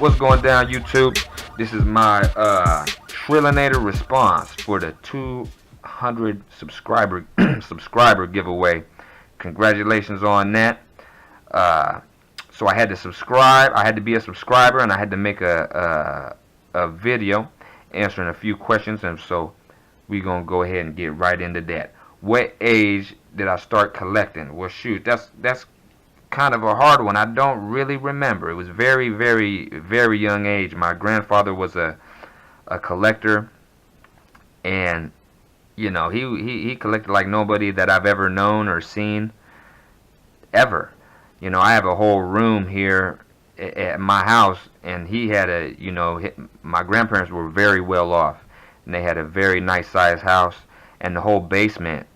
What's going down, YouTube? This is my Trillanator Response for the 200 subscriber giveaway. Congratulations on that. So I had to subscribe. I had to be a subscriber, and I had to make a video answering a few questions. And so we're gonna go ahead and get right into that. What age did I start collecting? Well, shoot, that's kind of a hard one. I don't really remember. It was very, very, very young age. My grandfather was a collector, and you know, he collected like nobody that I've ever known or seen ever. You know, I have a whole room here at my house, and he had my grandparents were very well off, and they had a very nice sized house, and the whole basement,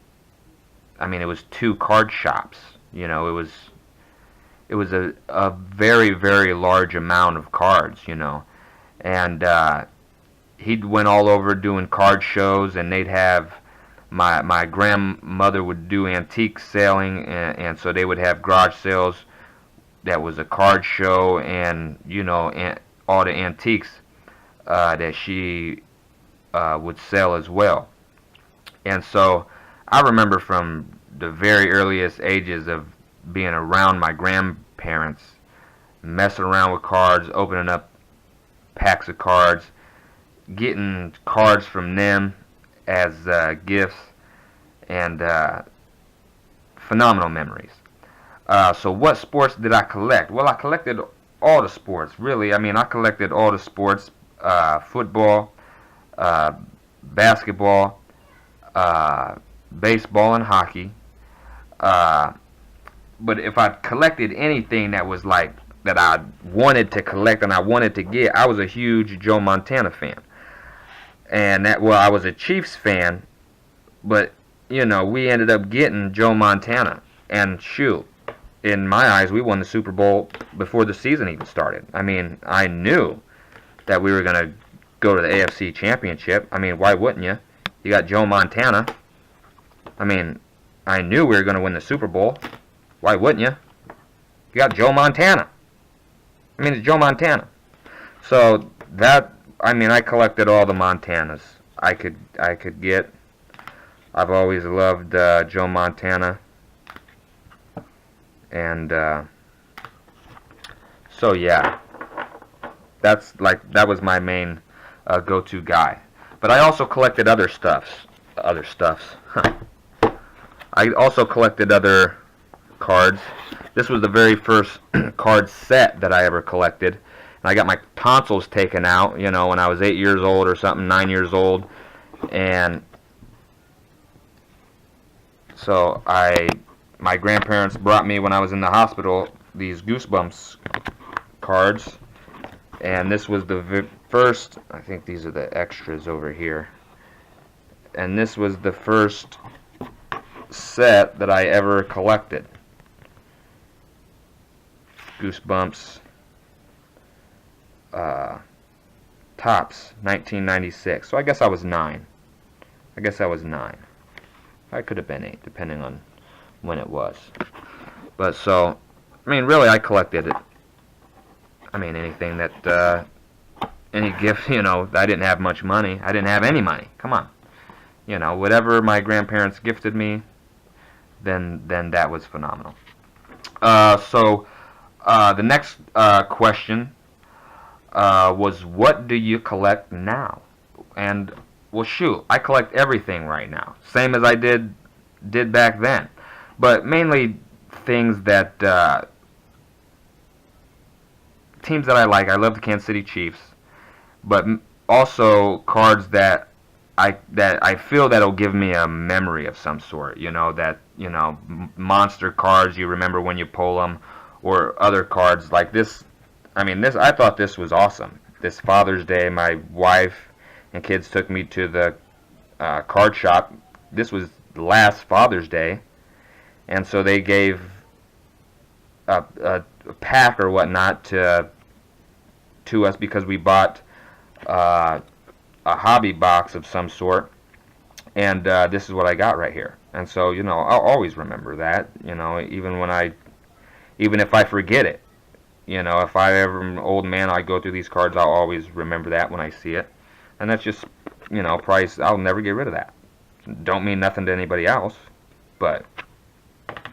I mean, it was 2 card shops. You know, it was a very, very large amount of cards, you know. And he went all over doing card shows, and they'd have, my grandmother would do antique selling, and so they would have garage sales that was a card show, and, you know, all the antiques that she would sell as well. And so I remember from the very earliest ages of being around my grandparents, messing around with cards, opening up packs of cards, getting cards from them as gifts, and phenomenal memories. So what sports did I collect? Well, I collected all the sports, really. I mean, I collected all the sports, football, basketball, baseball, and hockey. But if I collected anything that was like that I wanted to collect and I wanted to get, I was a huge Joe Montana fan. And I was a Chiefs fan, but you know, we ended up getting Joe Montana, and shoot, in my eyes, we won the Super Bowl before the season even started. I mean, I knew that we were gonna go to the AFC Championship. I mean, why wouldn't you? You got Joe Montana. I mean, I knew we were gonna win the Super Bowl. Why wouldn't you? You got Joe Montana. I mean, it's Joe Montana. So that, I mean, I collected all the Montanas I could get. I've always loved Joe Montana, and so yeah, that was my main go-to guy. But I also collected other stuffs. I also collected other cards. This was the very first card set that I ever collected. And I got my tonsils taken out, you know, when I was 8 years old or something, 9 years old. And so my grandparents brought me, when I was in the hospital, these Goosebumps cards. And this was the first, I think these are the extras over here. And this was the first set that I ever collected. Goosebumps Tops 1996. So I guess I was 9. I could have been 8, depending on when it was. But so, I mean, really, I collected it. I mean, anything that any gift, you know. I didn't have much money. I didn't have any money. Come on, you know, whatever my grandparents gifted me, then that was phenomenal. So the next question was, what do you collect now? And well, shoot, I collect everything right now, same as I did back then, but mainly things that teams that I like. I love the Kansas City Chiefs, but also cards that I feel that'll give me a memory of some sort. You know, that, you know, monster cards you remember when you pull them, or other cards like this. I mean, I thought this was awesome. This Father's Day, my wife and kids took me to the card shop. This was last Father's Day, and so they gave a pack or whatnot to us because we bought a hobby box of some sort, and this is what I got right here. And so, you know, I'll always remember that, you know, even if I forget it, You know, if I ever am an old man, I go through these cards, I'll always remember that when I see it. And that's just, you know, price. I'll never get rid of that. Don't mean nothing to anybody else, but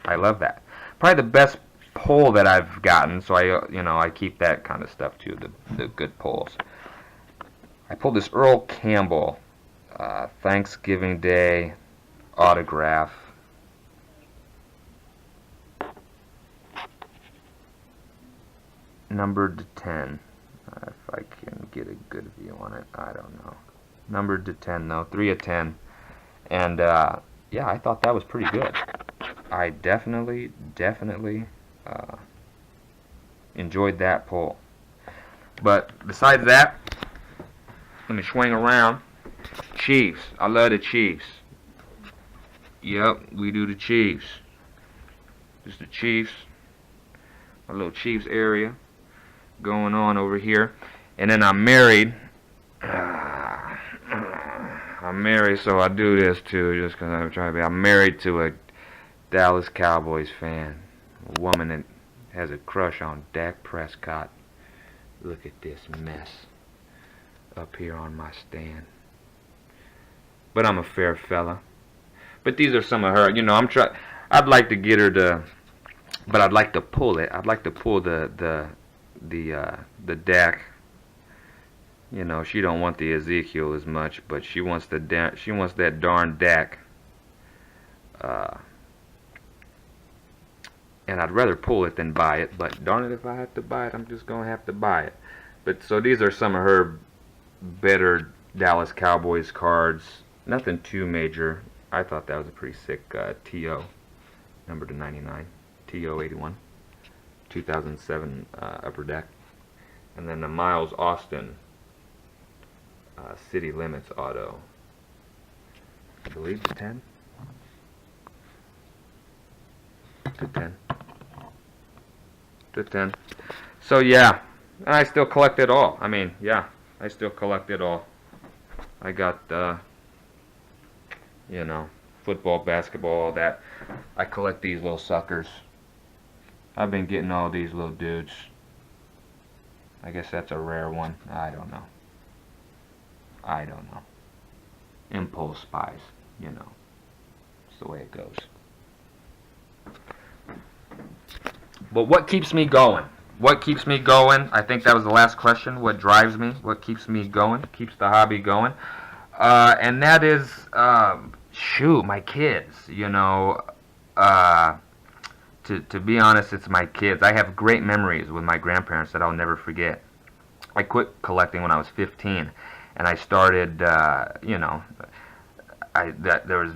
I love that. Probably the best pull that I've gotten, so I keep that kind of stuff too, the good pulls. I pulled this Earl Campbell Thanksgiving Day autograph. Numbered to 10. If I can get a good view on it, I don't know. Numbered to 10 though, 3 of 10. And yeah, I thought that was pretty good. I definitely enjoyed that pull. But besides that, let me swing around. Chiefs. I love the Chiefs. Yep, we do the Chiefs. Just the Chiefs. A little Chiefs area going on over here. And then I'm married. I'm married, so I do this too, just because I'm trying to be. I'm married to a Dallas Cowboys fan. A woman that has a crush on Dak Prescott. Look at this mess up here on my stand. But I'm a fair fella. But these are some of her. You know, I'd like to get her to, but I'd like to pull it. I'd like to pull the Dak. You know, she don't want the Ezekiel as much, but she wants that darn Dak. And I'd rather pull it than buy it, but darn it, if I have to buy it, I'm just gonna have to buy it. But so these are some of her better Dallas Cowboys cards. Nothing too major. I thought that was a pretty sick TO, number to 99, TO 81, 2007 Upper Deck, and then the Miles Austin City Limits auto. I believe to 10. To 10. To 10. So yeah, and I still collect it all. I mean, yeah, I still collect it all. I got, you know, football, basketball, all that. I collect these little suckers. I've been getting all these little dudes. I guess that's a rare one. I don't know. Impulse buys, you know. It's the way it goes. But what keeps me going? What keeps me going? I think that was the last question. What drives me? What keeps me going? Keeps the hobby going? And that is, shoot, my kids. You know, to be honest, it's my kids. I have great memories with my grandparents that I'll never forget. I quit collecting when I was 15, and I started, you know, there was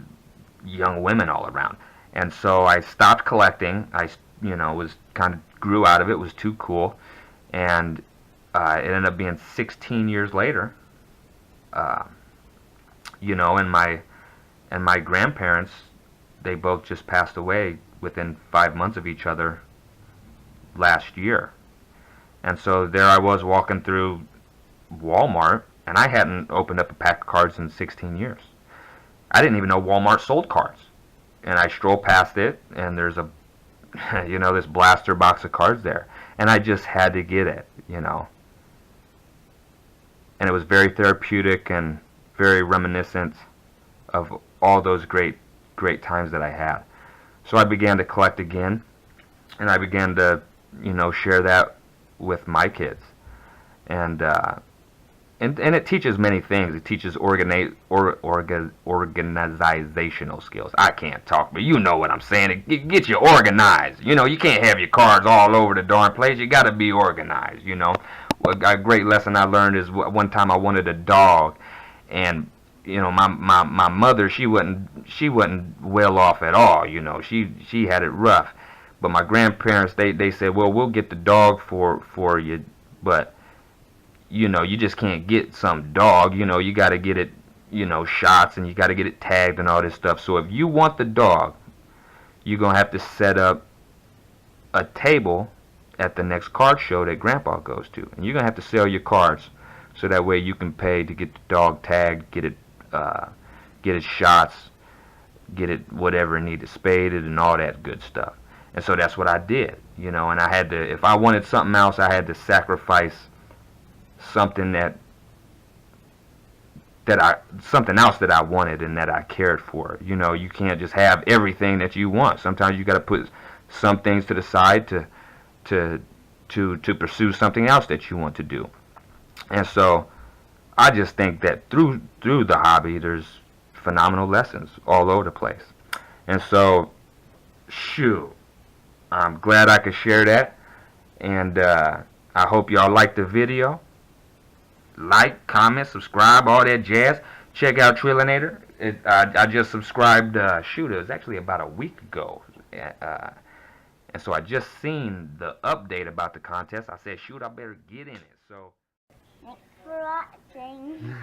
young women all around, and so I stopped collecting. I, you know, was kind of grew out of it. Was too cool, and it ended up being 16 years later. You know, and my grandparents, they both just passed away within 5 months of each other last year. And so there I was walking through Walmart, and I hadn't opened up a pack of cards in 16 years. I didn't even know Walmart sold cards. And I stroll past it, and there's a, you know, this blaster box of cards there. And I just had to get it, you know. And it was very therapeutic and very reminiscent of all those great times that I had. So I began to collect again, and I began to, you know, share that with my kids. And it teaches many things. It teaches organizational skills. I can't talk, but you know what I'm saying. It gets you organized. You know, you can't have your cards all over the darn place. You got to be organized, you know. A great lesson I learned is one time I wanted a dog, and you know, my mother, she wasn't well off at all. You know, she had it rough. But my grandparents, they said, well, we'll get the dog for you, but you know, you just can't get some dog. You know, you got to get it, you know, shots, and you got to get it tagged and all this stuff. So if you want the dog, you're gonna have to set up a table at the next card show that Grandpa goes to, and you're gonna have to sell your cards so that way you can pay to get the dog tagged, get it shots, get it whatever it needed, spaded, and all that good stuff. And so that's what I did, you know. And I had to, if I wanted something else, I had to sacrifice something something else that I wanted and that I cared for. You know, you can't just have everything that you want. Sometimes you got to put some things to the side to to pursue something else that you want to do. And so I just think that through the hobby, there's phenomenal lessons all over the place. And so, shoot, I'm glad I could share that. And I hope y'all liked the video. Like, comment, subscribe, all that jazz. Check out Trillanator. I just subscribed, shoot, it was actually about a week ago. And so I just seen the update about the contest. I said, shoot, I better get in it. So, thanks for watching.